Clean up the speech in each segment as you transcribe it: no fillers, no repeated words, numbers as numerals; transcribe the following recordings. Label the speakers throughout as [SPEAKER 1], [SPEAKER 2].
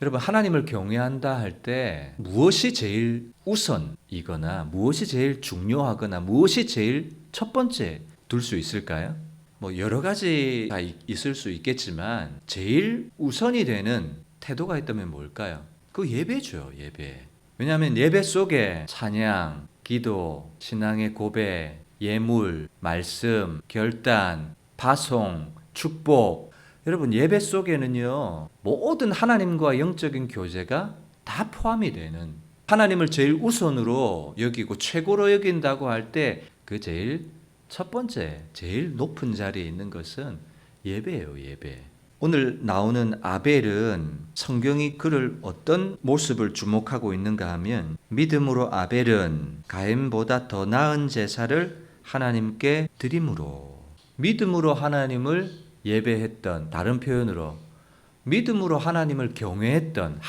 [SPEAKER 1] 여러분, 하나님을 경외한다 할 때 무엇이 제일 우선이거나 무엇이 제일 중요하거나 무엇이 제일 첫 번째 둘 수 있을까요? 뭐 여러 가지가 있을 수 있겠지만 제일 우선이 되는 태도가 있다면 뭘까요? 그 예배죠, 예배. 왜냐하면 예배 속에 찬양, 기도, 신앙의 고백, 예물, 말씀, 결단, 파송, 축복. 여러분, 예배 속에는요, 모든 하나님과 영적인 교제가 다 포함이 되는, 하나님을 제일 우선으로 여기고 최고로 여긴다고 할 때 그 제일 첫 번째, 제일 높은 자리에 있는 것은 예배예요, 예배. 오늘 나오는 아벨은 성경이 그를 어떤 모습을 주목하고 있는가 하면, 믿음으로 아벨은 가인보다 더 나은 제사를 하나님께 드림으로, 믿음으로 하나님을 예배했던, 다른 표현으로 믿음으로 하나님을 경외했던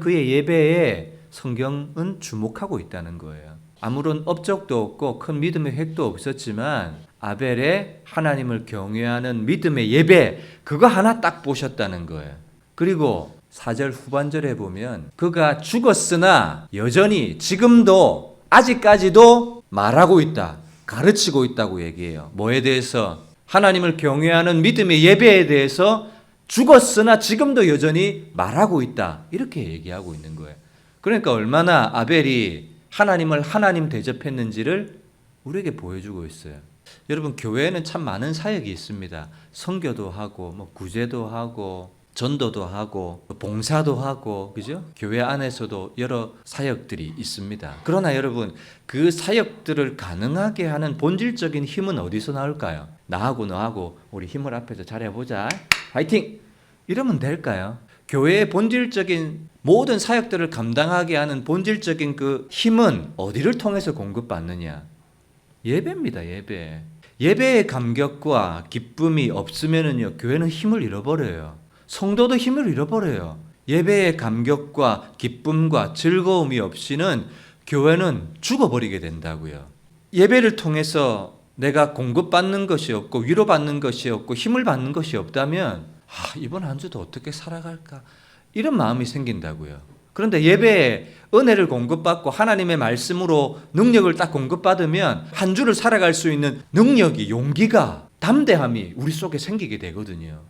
[SPEAKER 1] 그의 예배에 성경은 주목하고 있다는 거예요. 아무런 업적도 없고 큰 믿음의 획도 없었지만 아벨의 하나님을 경외하는 믿음의 예배, 그거 하나 딱 보셨다는 거예요. 그리고 4절 후반절에 보면 그가 죽었으나 여전히 지금도 아직까지도 말하고 있다, 가르치고 있다고 얘기해요. 뭐에 대해서? 하나님을 경외하는 믿음의 예배에 대해서 죽었으나 지금도 여전히 말하고 있다, 이렇게 얘기하고 있는 거예요. 그러니까 얼마나 아벨이 하나님을 하나님 대접했는지를 우리에게 보여주고 있어요. 여러분, 교회에는 참 많은 사역이 있습니다. 선교도 하고, 구제도 하고, 전도도 하고, 봉사도 하고, 그죠? 교회 안에서도 여러 사역들이 있습니다. 그러나 여러분, 그 사역들을 가능하게 하는 본질적인 힘은 어디서 나올까요? 나하고 너하고 우리 힘을 합해서 잘해보자, 화이팅! 이러면 될까요? 교회의 본질적인 모든 사역들을 감당하게 하는 본질적인 그 힘은 어디를 통해서 공급받느냐? 예배입니다, 예배. 예배의 감격과 기쁨이 없으면은요, 교회는 힘을 잃어버려요. 성도도 힘을 잃어버려요. 예배의 감격과 기쁨과 즐거움이 없이는 교회는 죽어버리게 된다고요. 예배를 통해서 내가 공급받는 것이 없고 위로받는 것이 없고 힘을 받는 것이 없다면 이번 한 주도 어떻게 살아갈까? 이런 마음이 생긴다고요. 그런데 예배에 은혜를 공급받고 하나님의 말씀으로 능력을 딱 공급받으면 한 주를 살아갈 수 있는 능력이, 용기가, 담대함이 우리 속에 생기게 되거든요.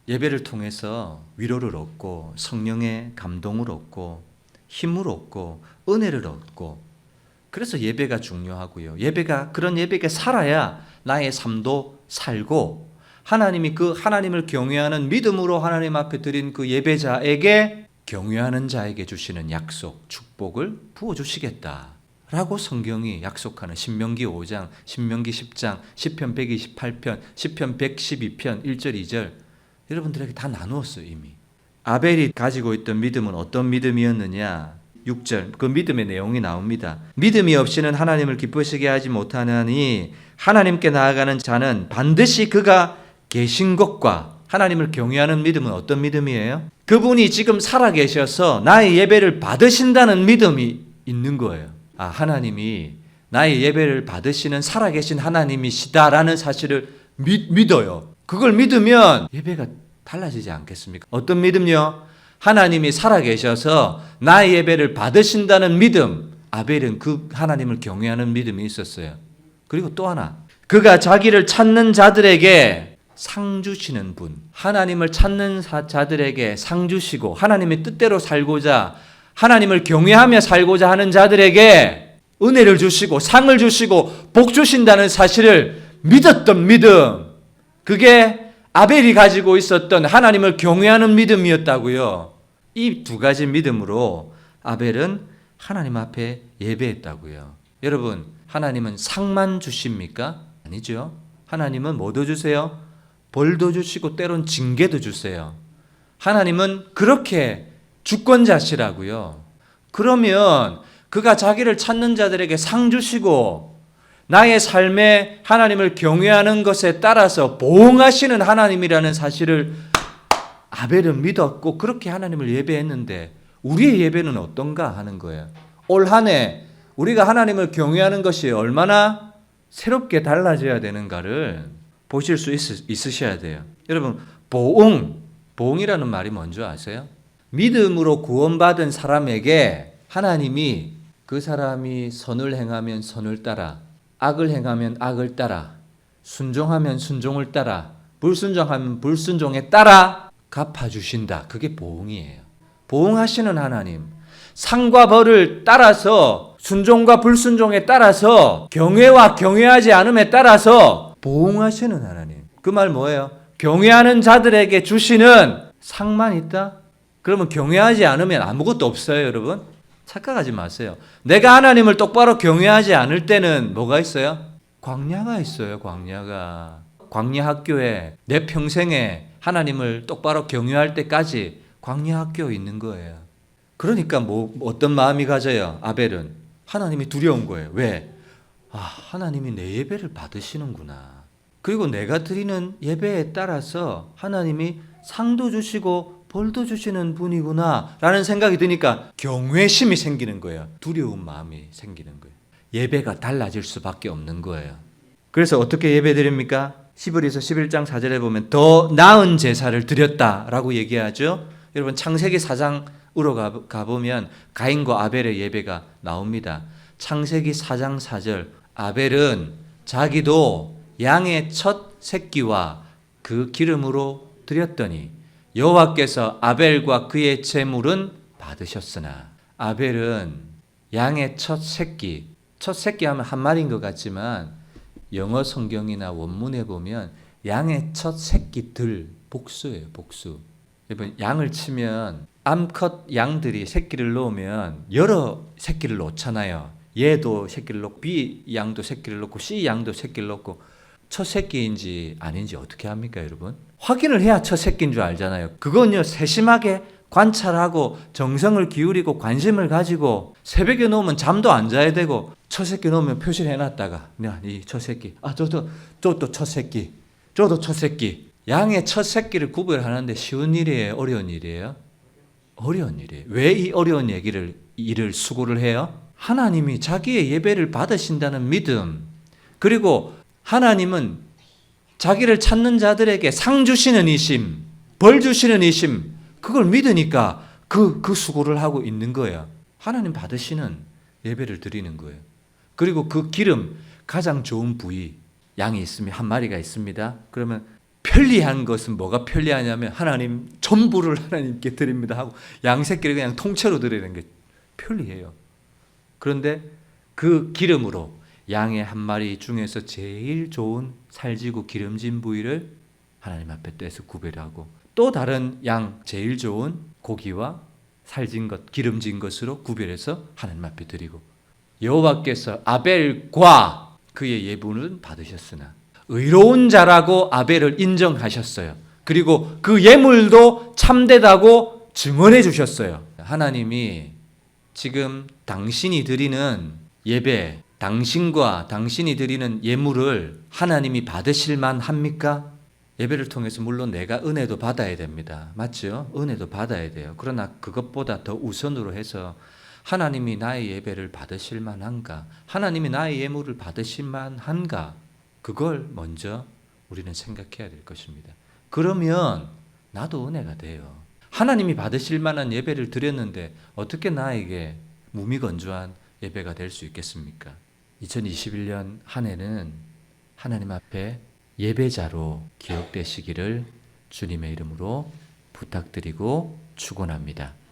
[SPEAKER 1] 예배를 통해서 위로를 얻고 성령의 감동을 얻고 힘을 얻고 은혜를 얻고, 그래서 예배가 중요하고요. 그런 예배가 살아야 나의 삶도 살고, 하나님이 그 하나님을 경외하는 믿음으로 하나님 앞에 드린 그 예배자에게, 경외하는 자에게 주시는 약속, 축복을 부어주시겠다라고 성경이 약속하는 신명기 5장, 신명기 10장, 시편 128편, 시편 112편 1절 2절 여러분들에게 다 나누었어요, 이미. 아벨이 가지고 있던 믿음은 어떤 믿음이었느냐? 6절, 그 믿음의 내용이 나옵니다. 믿음이 없이는 하나님을 기쁘시게 하지 못하나니 하나님께 나아가는 자는 반드시 그가 계신 것과, 하나님을 경외하는 믿음은 어떤 믿음이에요? 그분이 지금 살아계셔서 나의 예배를 받으신다는 믿음이 있는 거예요. 하나님이 나의 예배를 받으시는 살아계신 하나님이시다라는 사실을 믿어요. 그걸 믿으면 예배가 달라지지 않겠습니까? 어떤 믿음요? 하나님이 살아계셔서 나의 예배를 받으신다는 믿음. 아벨은 그 하나님을 경외하는 믿음이 있었어요. 그리고 또 하나, 그가 자기를 찾는 자들에게 상 주시는 분, 하나님을 찾는 자들에게 상 주시고 하나님의 뜻대로 살고자, 하나님을 경외하며 살고자 하는 자들에게 은혜를 주시고 상을 주시고 복 주신다는 사실을 믿었던 믿음, 그게 아벨이 가지고 있었던 하나님을 경외하는 믿음이었다고요. 이 두 가지 믿음으로 아벨은 하나님 앞에 예배했다고요. 여러분, 하나님은 상만 주십니까? 아니죠. 하나님은 뭐도 주세요? 벌도 주시고 때론 징계도 주세요. 하나님은 그렇게 주권자시라고요. 그러면 그가 자기를 찾는 자들에게 상 주시고 나의 삶에 하나님을 경외하는 것에 따라서 보응하시는 하나님이라는 사실을 아벨은 믿었고 그렇게 하나님을 예배했는데, 우리의 예배는 어떤가 하는 거예요. 올 한 해 우리가 하나님을 경외하는 것이 얼마나 새롭게 달라져야 되는가를 보실 수 있으셔야 돼요. 여러분, 보응이라는 말이 뭔지 아세요? 믿음으로 구원받은 사람에게 하나님이 그 사람이 선을 행하면 선을 따라, 악을 행하면 악을 따라, 순종하면 순종을 따라, 불순종하면 불순종에 따라 갚아주신다. 그게 보응이에요. 보응하시는 하나님. 상과 벌을 따라서, 순종과 불순종에 따라서, 경외와 경외하지 않음에 따라서 보응하시는 하나님. 그 말 뭐예요? 경외하는 자들에게 주시는 상만 있다? 그러면 경외하지 않으면 아무것도 없어요, 여러분? 착각하지 마세요. 내가 하나님을 똑바로 경외하지 않을 때는 뭐가 있어요? 광야가 있어요, 광야가. 광야 학교에 내 평생에 하나님을 똑바로 경외할 때까지 광야 학교에 있는 거예요. 그러니까 어떤 마음이 가져요? 아벨은 하나님이 두려운 거예요. 왜? 하나님이 내 예배를 받으시는구나. 그리고 내가 드리는 예배에 따라서 하나님이 상도 주시고 벌도 주시는 분이구나 라는 생각이 드니까 경외심이 생기는 거예요. 두려운 마음이 생기는 거예요. 예배가 달라질 수밖에 없는 거예요. 그래서 어떻게 예배 드립니까? 히브리서 11장 4절에 보면 더 나은 제사를 드렸다라고 얘기하죠. 여러분 창세기 4장으로 가보면 가인과 아벨의 예배가 나옵니다. 창세기 4장 4절 아벨은 자기도 양의 첫 새끼와 그 기름으로 드렸더니 여호와께서 아벨과 그의 제물은 받으셨으나 아벨은 양의 첫 새끼 하면 한 마리인 것 같지만 영어 성경이나 원문에 보면 양의 첫 새끼들 복수예요. 복수. 여러분 양을 치면 암컷 양들이 새끼를 놓으면 여러 새끼를 놓잖아요. 얘도 새끼를 놓고 B 양도 새끼를 놓고 C 양도 새끼를 놓고 첫 새끼인지 아닌지 어떻게 합니까, 여러분? 확인을 해야 첫 새끼인 줄 알잖아요. 그건요 세심하게 관찰하고 정성을 기울이고 관심을 가지고 새벽에 놓으면 잠도 안 자야 되고 첫 새끼 놓으면 표시를 해놨다가 이 첫 새끼 저도 첫 새끼 저도 첫 새끼 양의 첫 새끼를 구별하는데 쉬운 일이에요? 어려운 일이에요? 어려운 일이에요. 왜 이 어려운 일을 수고를 해요? 하나님이 자기의 예배를 받으신다는 믿음 그리고 하나님은 자기를 찾는 자들에게 상 주시는 이심 벌 주시는 이심 그걸 믿으니까 그 수고를 하고 있는 거예요. 하나님 받으시는 예배를 드리는 거예요. 그리고 그 기름 가장 좋은 부위 양이 있으면 한 마리가 있습니다. 그러면 편리한 것은 뭐가 편리하냐면 하나님 전부를 하나님께 드립니다 하고 양 새끼를 그냥 통째로 드리는 게 편리해요. 그런데 그 기름으로 양의 한 마리 중에서 제일 좋은 살지고 기름진 부위를 하나님 앞에 떼서 구별하고 또 다른 양 제일 좋은 고기와 살진 것, 기름진 것으로 구별해서 하나님 앞에 드리고 여호와께서 아벨과 그의 예물은 받으셨으나 의로운 자라고 아벨을 인정하셨어요. 그리고 그 예물도 참되다고 증언해 주셨어요. 하나님이 지금 당신이 드리는 예배, 당신과 당신이 드리는 예물을 하나님이 받으실 만합니까? 예배를 통해서 물론 내가 은혜도 받아야 됩니다. 맞죠? 은혜도 받아야 돼요. 그러나 그것보다 더 우선으로 해서 하나님이 나의 예배를 받으실 만한가? 하나님이 나의 예물을 받으실 만한가? 그걸 먼저 우리는 생각해야 될 것입니다. 그러면 나도 은혜가 돼요. 하나님이 받으실 만한 예배를 드렸는데 어떻게 나에게 무미건조한 예배가 될 수 있겠습니까? 2021년 한 해는 하나님 앞에 예배자로 기억되시기를 주님의 이름으로 부탁드리고 축원합니다.